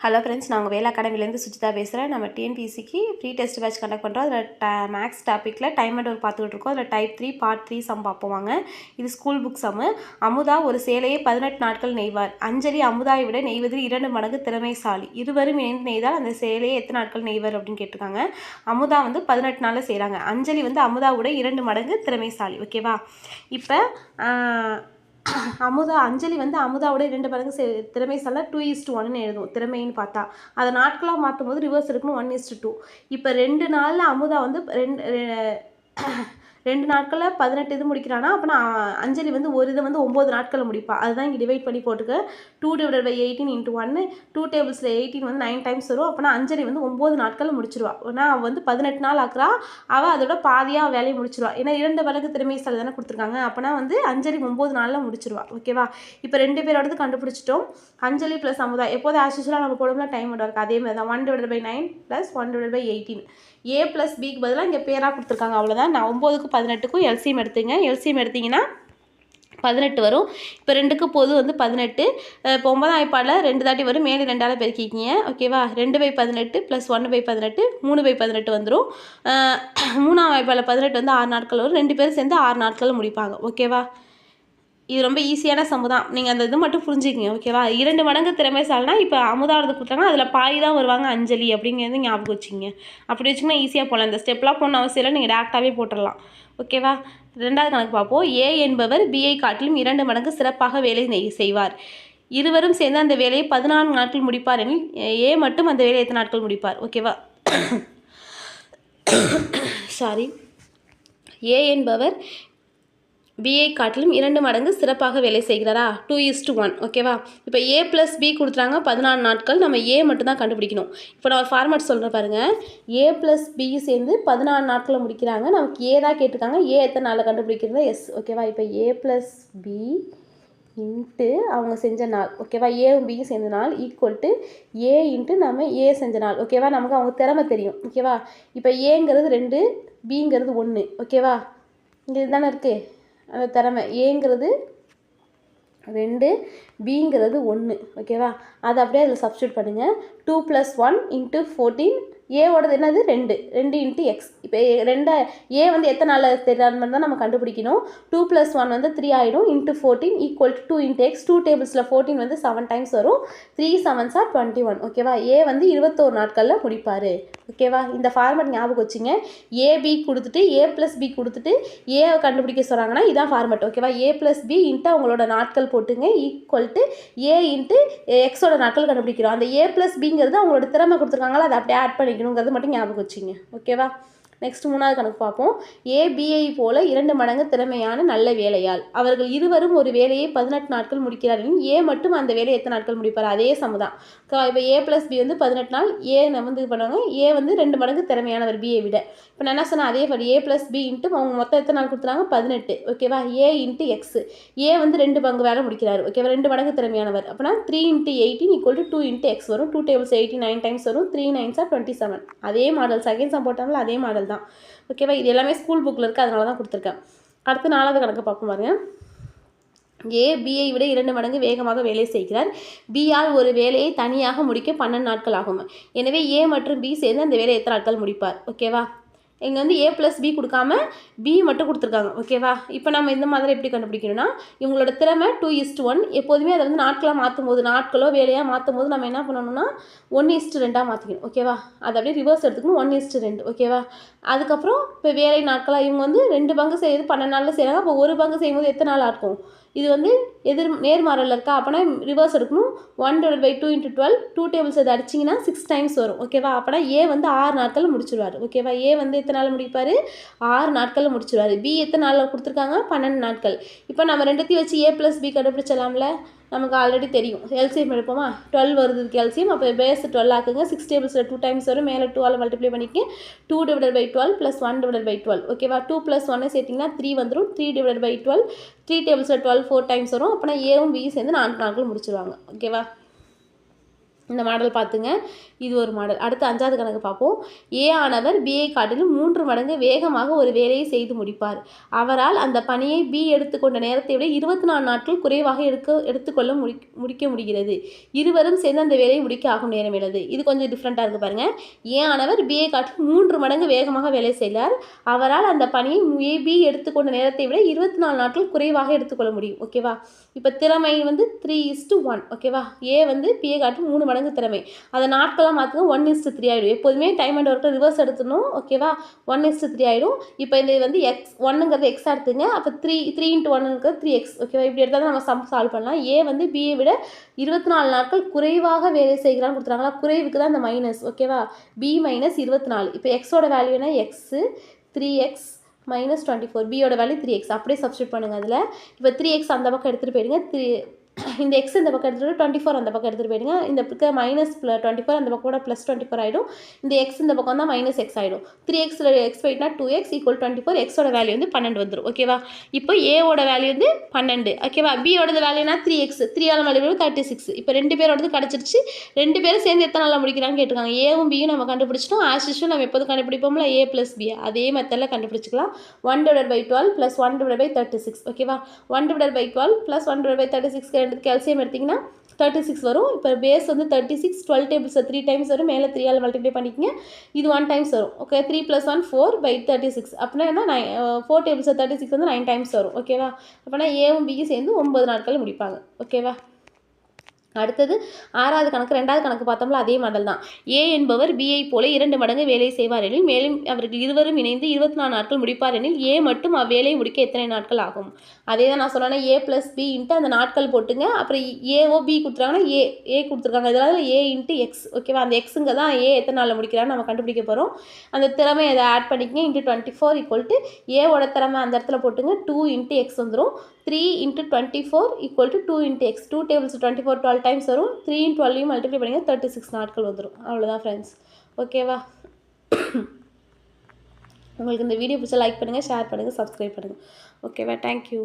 Hello friends, நாங்கள் வேலை அகாடமிலேருந்து சுஜிதா பேசுகிறேன். நம்ம டிஎன்பிஎஸ்சிக்கு ஃப்ரீ டெஸ்ட் பேட்ச் கண்டக்ட் பண்ணுறோம். அதில் மேக்ஸ் டாப்பிக்கில் டைம் அண்ட் ஒர்க் பார்த்துக்கிட்டு இருக்கோம். அதில் டைப் 3 பார்ட் 3 சம் பார்ப்போம். இது ஸ்கூல் புக் சம்மு. அமுதா ஒரு சேலையை 18 நாட்கள் நெய்வார். அஞ்சலி அமுதாவை விட நெய்வதில் 2 மடங்கு திறமைசாலி. இருவரும் இணைந்து நெய்தால் அந்த சேலையை எத்தனை நாட்கள் நெய்வர் அப்படின்னு கேட்டிருக்காங்க. அமுதா 18 நாளில் செய்கிறாங்க. அஞ்சலி அமுதாவோட 2 மடங்கு திறமைசாலி. ஓகேவா? இப்போ அஞ்சலி அமுதாவோட 2 மடங்கு திறமைசாலினா 2:1 எழுதும். திறமைன்னு பார்த்தா அதை நாட்களாக மாற்றும் போது ரிவர்ஸ் எடுக்கணும் 1:2. இப்போ 2 நாளில் அமுதா 2 நாட்களில் 18 இது முடிக்கிறானா, அப்போனா அஞ்சலி ஒரு இதை 9 நாட்களில் முடிப்பா. அதுதான் இங்கே டிவைட் பண்ணி போட்டுக்க. 2/18 × 1 2 டேபிள்ஸில் 18 9 டைம்ஸ் வரும். அப்போனா அஞ்சலி 9 நாட்களில் முடிச்சிருவா. ஏன்னா அவள் 18 நாள் ஆக்குறா. அவள் அதோட பாதியாக வேலையை முடிச்சிருவா. ஏன்னா 2 மடங்கு திறமைசாலி தானே கொடுத்துருக்காங்க. அப்போனா அஞ்சலி 9 நாளில் முடிச்சிருவா. ஓகேவா? இப்போ 2 பேரோடது கண்டுபிடிச்சிட்டோம். அஞ்சலி ப்ளஸ் அமுதா எப்போது ஆஸ்யூஷுவலாக நம்ம போடுவோம்னா டைம் இருக்குது. அதே மாதிரி தான் 1/9 + 1/18. ஏ ப்ளஸ் பிக்கு பதிலாக இங்கே பேராக கொடுத்துருக்காங்க. அவ்வளோதான். நான் 9க்கும் 18க்கும் எல்சிஎம் எடுத்துங்க. எல்சிஎம் எடுத்திங்கன்னா 18 வரும். இப்போ 2க்கு பொது 18. இப்போ 9ஆம் வாய்ப்பாடில் 2 தாட்டி வரும். மேலே 2ஆல் பெருக்கிக்கிங்க. ஓகேவா? 2/18 + 1/18 3/18 வந்துடும். 3ஆம் வாய்ப்பாடில் 18 6 நாட்கள் வரும். 2 பேரும் சேர்ந்து 6 நாட்களில் முடிப்பாங்க. ஓகேவா? இது ரொம்ப ஈஸியான சம்மு தான். நீங்கள் அந்த இது மட்டும் புரிஞ்சுக்கிங்க. ஓகேவா? 2 மடங்கு திறமைசாலினா இப்போ அமுதாவது கொடுத்தாங்க. அதில் பாதி தான் வருவாங்க அஞ்சலி அப்படிங்கிறது ஞாபகம் வச்சுக்கிங்க. அப்படி வச்சிங்கன்னா ஈஸியாக போகலாம். இந்த ஸ்டெப்லாம் போடணும் அவசியம் இல்லை. நீங்கள் டேரெக்டாகவே போட்டுடலாம். ஓகேவா? 2வது கணக்கு பார்ப்போம். ஏ என்பவர் பிஐ காட்டிலும் 2 மடங்கு சிறப்பாக வேலை செய்வார். இருவரும் சேர்ந்து அந்த வேலையை 14 நாட்கள் முடிப்பார் எனில் ஏ மட்டும் அந்த வேலையை எத்தனை நாட்கள் முடிப்பார்? ஓகேவா? சாரி. ஏ என்பவர் பிஐ காட்டிலும் 2 மடங்கு சிறப்பாக வேலை செய்கிறாரா? 2:1. ஓகேவா? இப்போ ஏ ப்ளஸ் பி கொடுத்துறாங்க 14 நாட்கள். நம்ம ஏ மட்டும் தான் கண்டுபிடிக்கணும். இப்போ நான் ஃபார்மேட் சொல்கிறேன் பாருங்கள். ஏ ப்ளஸ் பி சேர்ந்து 14 நாட்களில் முடிக்கிறாங்க. நமக்கு ஏ தான் கேட்டிருக்காங்க. ஏ எத்தனை நாளில் கண்டுபிடிக்கிறது? எஸ். ஓகேவா? இப்போ ஏ ப்ளஸ் பி இன்ட்டு அவங்க செஞ்ச நாள். ஓகேவா? ஏவும் பியும் செஞ்ச நாள் ஈக்குவல் டு ஏ இன்ட்டு நம்ம ஏ செஞ்ச நாள். ஓகேவா? நமக்கு அவங்க திறமை தெரியும். ஓகேவா? இப்போ ஏங்கிறது 2, பிங்கிறது 1. ஓகேவா? இங்கே இதுதானே இருக்குது அந்த திறமை. ஏங்கிறது 2, பிங்கிறது 1. ஓகேவா? அதை அப்படியே அதில் சப்ஸ்டியூட் பண்ணுங்கள். 2 + 1 × 14. ஏவோடது என்னது? 2 × x. இப்போ 2 ஏ எத்தனை நாளில் தெரியாமல் தான் நம்ம கண்டுபிடிக்கணும். 2 + 1 3 ஆகிடும். × 14 = 2 × x. 2 டேபிள்ஸில் 14 7 டைம்ஸ் வரும். 3 7s are 21. ஓகேவா? ஏ 21 நாட்களில் முடிப்பார். ஓகேவா? இந்த ஃபார்மேட் ஞாபகம் வச்சுங்க. ஏபி கொடுத்துட்டு ஏ ப்ளஸ் பி கொடுத்துட்டு ஏவை கண்டுபிடிக்க சொல்கிறாங்கன்னா இதான் ஃபார்மேட். ஓகேவா? ஏ ப்ளஸ் பி இன்ட்டு அவங்களோட நாட்கள் போட்டுங்க ஈக்குவல் டு ஏ இன்ட்டு எக்ஸோட நாட்கள் கண்டுபிடிக்கிறோம். அந்த ஏ ப்ளஸ் பிங்கிறது அவங்களோட திறமை கொடுத்துருக்காங்களா, அதை அப்படியே ஆட் பண்ணிக்கணுங்கிறது மட்டும் ஞாபகம் வச்சுங்க. ஓகேவா? நெக்ஸ்ட் 3வது கணக்கு பார்ப்போம். ஏபிஐ போல 2 மடங்கு திறமையான நல்ல வேலையால் அவர்கள் இருவரும் ஒரு வேலையை 18 நாட்கள் முடிக்கிறார்கள். ஏ மட்டும் அந்த வேலையை எத்தனை நாட்கள் முடிப்பார்? அதே சமுதான். இப்போ ஏ ப்ளஸ் பி 18 நாள். ஏ இது பண்ணுவாங்க. ஏ 2 மடங்கு திறமையானவர் பிஐ விட. இப்போ நான் என்ன சொன்னேன்? அதே படி ஏ ப்ளஸ் பி இன்ட்டு அவங்க மொத்தம் எத்தனை நாள் கொடுத்துறாங்க? 18. ஓகேவா? A into X. ஏ 2 பங்கு வேலை முடிக்கிறார். ஓகேவா? 2 மடங்கு திறமையானவர். அப்போனா 3 × 18 = 2 × x வரும். 2 டேபிள்ஸ் 18 9 டைம்ஸ் வரும். 3 9s are 27. அதே மாடல். செகண்ட் சம் போட்டாங்களா அதே மாடல் தான். ஓகேவா? இது எல்லாமே ஸ்கூல் புக்கில் இருக்குது. அதனால தான் கொடுத்துருக்கேன். அடுத்து 4வது கணக்கு பார்ப்போம் பாருங்க. ஏ பிஐ விட 2 மடங்கு வேகமாக வேலை செய்கிறார். பியால் ஒரு வேலையை தனியாக முடிக்க 12 நாட்கள் ஆகும். எனவே ஏ மற்றும் பி சேர்ந்து அந்த வேலையை எத்தனை நாட்கள் முடிப்பார்? ஓகேவா? இங்கே ஏ ப்ளஸ் பி கொடுக்காம பி மட்டும் கொடுத்துருக்காங்க. ஓகேவா? இப்போ நம்ம இந்த மாதிரி எப்படி கண்டுபிடிக்கணும்னா இவங்களோட திறமை 2:1. எப்போதுமே அதை நாட்களாக மாற்றும் போது நாட்களோ வேலையாக மாற்றும் போது நம்ம என்ன பண்ணணும்னா 1:2 மாற்றிக்கணும். ஓகேவா? அதை அப்படியே ரிவர்ஸ் எடுத்துக்கணும். 1:2. ஓகேவா? அதுக்கப்புறம் இப்போ வேலை நாட்களாக இவங்க 2 பங்கு செய்யுது 12 நாளில் செய்கிறாங்க. அப்போ ஒரு பங்கு செய்யும்போது எத்தனை நாளாக இருக்கும்? இது நேர்மாறல் இருக்கா? அப்போனா ரிவர்ஸ் எடுக்கணும். 1/2 × 12 2 டேபிள்ஸ் அதை அடிச்சிங்கன்னா 6 டைம்ஸ் வரும். ஓகேவா? அப்போனா ஏ 6 நாட்களில் முடிச்சிருவார். ஓகேவா? ஏ எத்தனை நாள் முடிப்பார்? 6 நாட்களில் முடிச்சிருவார். பி எத்தனை நாளில் கொடுத்துருக்காங்க? 12 நாட்கள். இப்போ நம்ம ரெண்டுத்தையும் வச்சு ஏ ப்ளஸ் பி கண்டுபிடிச்சலாம்ல. நமக்கு ஆல்ரெடி தெரியும். எல்சிஎம் எடுப்போமா? 12 வருது எல்சிஎம். அப்போ பேஸ் 12 ஆக்குங்க. 6 டேபிள்ஸில் 2 டைம்ஸ் வரும். மேலே 2ஆல் மல்டிப்ளை பண்ணிக்க. 2/12 + 1/12. ஓகேவா? 2 + 1 சேர்த்திங்கன்னா 3 வந்துடும். 3/12 3 டேபிள்ஸில் 12 4 டைம்ஸ் வரும். அப்போனா ஏவும் பியும் சேர்ந்து 4 நாட்கள் முடிச்சிருவாங்க. ஓகேவா? இந்த மாடல் பார்த்துங்க. இது ஒரு மாடல். அடுத்து 5வது கணக்கு பார்ப்போம். ஏ ஆனவர் பியை காட்டிலும் 3 மடங்கு வேகமாக ஒரு வேலையை செய்து முடிப்பார். அவரால் அந்த பணியை பி எடுத்துக்கொண்ட நேரத்தை விட 24 நாட்கள் குறைவாக எடுத்துக்கொள்ள முடிக்க முடிகிறது. இருவரும் சேர்ந்து அந்த வேலையை முடிக்க ஆகும் நேரம் எவ்வளவு? இது கொஞ்சம் டிஃப்ரெண்ட்டாக இருக்குது பாருங்கள். ஏ ஆனவர் பியை காட்டிலும் 3 மடங்கு வேகமாக வேலை செய்கிறார். அவரால் அந்த பணியை பி எடுத்துக்கொண்ட நேரத்தை விட 24 நாட்கள் குறைவாக எடுத்துக்கொள்ள முடியும். ஓகேவா? இப்போ திறமை வந்து 3:1. ஓகேவா? ஏ வந்து பியை காட்டிலும் 3 மடங்கு திறமை. அதை நாட்களாக மாற்றுங்க 1:3 ஆகிடும். எப்போதுமே டைம் அண்ட் ஒர்க்கை ரிவர்ஸ் எடுத்துடணும். ஓகேவா? 1:3 ஆகிடும். இப்போ இந்த வந்து எக்ஸ் 1ங்கிறது எக்ஸ் எடுத்துங்க. அப்போ 3 × 1ங்கிறது 3x. ஓகேவா? இப்படி எடுத்தால் தான் நம்ம சம் சால்வ் பண்ணலாம். ஏ வந்து பியை விட 24 நாட்கள் குறைவாக வேலை செய்கிறான்னு கொடுத்துறாங்களா? குறைவுக்கு தான் இந்த மைனஸ். ஓகேவா? b - 24. இப்போ எக்ஸோட வேல்யூ என்ன? X 3x - 24. பியோட வேல்யூ 3x. அப்படியே சப்ஸ்டியூட் பண்ணுங்கள் அதில். இப்போ 3x அந்த பக்கம் எடுத்துகிட்டு போயிடுங்க. இந்த எக்ஸ் இந்த பக்கம் எடுத்துகிட்டு 24 அந்த பக்கம் எடுத்துகிட்டு போயிடுங்க. இந்த பக்கம் -24 அந்த பக்கம் கூட +24 ஆகிடும். இந்த எக்ஸ் இந்த பக்கம் தான் -x ஆகிடும். 3x X போயிட்டுனா 2x = 24. எக்ஸோட வேல்யூ வந்து 12 வந்துடும். ஓகேவா? இப்போ ஏவோட வேல்யூ வந்து 12. ஓகேவா? பியோடது வேல்யூனா 3x. 3ஆல் வேல்யூ 36. இப்போ 2 பேரோடது கிடச்சிருச்சு. 2 பேரும் சேர்ந்து எத்தனை நாளில் முடிக்கிறான்னு கேட்டிருக்காங்க. ஏவும் பியும் நம்ம கண்டுபிடிச்சிட்டோம். ஆஸ் யூஷுவல் நம்ம எப்போதும் கண்டுபிடிப்போம்ல a + b. அதே மெத்தடில் கண்டுபிடிச்சிக்கலாம். 1/12 + 1/36. ஓகேவா? 1/12 + 1/36 ரெண்டு கேல்சியம் எடுத்திங்கன்னா 36 வரும். இப்போ பேஸ் வந்து 36. 12 டேபிள்ஸ் 3 டைம்ஸ் வரும். மேலே 3ஆல் மல்டிப்ளை பண்ணிக்கங்க. இது 1 டைம்ஸ் வரும். ஓகே, 3 + 1 4/36. அப்படின்னா என்ன 4 டேபிள்ஸ் 36 வந்து 9 டைம்ஸ் வரும். ஓகேவா? அப்படின்னா ஏவும் பியும் சேர்ந்து 9 நாட்கள் முடிப்பாங்க. ஓகேவா? அடுத்தது 6வது கணக்கு. 2வது கணக்கு பார்த்தோம்ல, அதே மாடல் தான். ஏ என்பவர் பியை போல 2 மடங்கு வேலை செய்வார் எனில், மேலும் அவர்கள் இருவரும் இணைந்து 24 நாட்கள் முடிப்பார் எனில், ஏ மட்டும் அவ்வேலையை முடிக்க எத்தனை நாட்கள் ஆகும்? அதே தான் நான் சொன்னேன். a + b × அந்த நாட்கள் போட்டுங்க. அப்புறம் ஏஓ பி கொடுத்துருக்காங்கன்னா ஏ கொடுத்துருக்காங்க. இதனால் a × x. ஓகேவா? அந்த எக்ஸுங்க தான் ஏ எத்தனை நாளில் முடிக்கிறான்னு நம்ம கண்டுபிடிக்க போகிறோம். அந்த திறமை அதை ஆட் பண்ணிக்கங்க. × 24 ஏவோட திறமை அந்த இடத்துல போட்டுங்க. 2 × x வந்துடும். 3 × 24 = 2 × x. 2 tables 24 12 டைம்ஸ் வரும். 3 × 12 மல்டிப்ளை பண்ணிங்க 36 நாட்கள் வந்துடும். அவ்வளோதான் ஃப்ரெண்ட்ஸ். ஓகேவா? உங்களுக்கு இந்த வீடியோ பிடிச்சா லைக் பண்ணுங்கள், ஷேர் பண்ணுங்கள், சப்ஸ்கிரைப் பண்ணுங்கள். ஓகேவா? தேங்க்யூ.